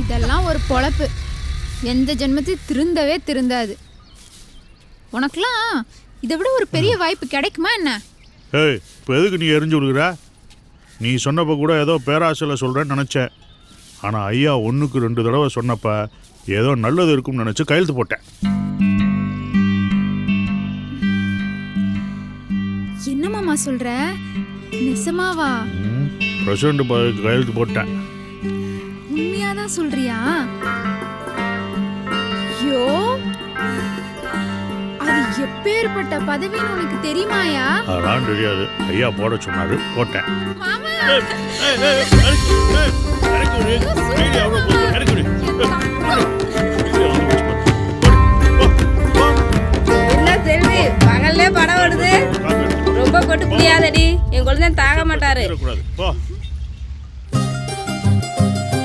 இதெல்லாம் ஒரு பொழப்பு. எந்த ஜென்மத்தையும் திருந்தவே திருந்தாது. உனக்கெல்லாம் இதை விட ஒரு பெரிய வாய்ப்பு கிடைக்குமா என்ன? ஏய், இப்போ எதுக்கு நீ எரிஞ்சு விடுகிற? நீ சொன்னப்போ கூட ஏதோ பேராசையில் சொல்கிறேன்னு நினச்சேன். ஆனால் ஐயா 1க்கு 2 தடவை சொன்னப்போ ஏதோ நல்லது இருக்கும்னு நினச்சி கையெழுத்து போட்டேன். என்ன மாமா சொல்ற? நிசமாவா? பிரசிடண்ட் பதவிக்கு கையெழுத்து போட்டேன். உண்மையாதான் சொல்றியா? ஐயோ, அது எப்பேற்பட்ட பதவின்னு உனக்கு தெரியுமாயா? அதெல்லாம் தெரியாது. ஐயா போட சொன்னாரு, போட்டேன். மாமா, என்ன செல்வி பகல்ல படம் வருது? ரொம்ப கொட்டு புரியாதடி, என் குழந்தை தாங்க மாட்டாரு.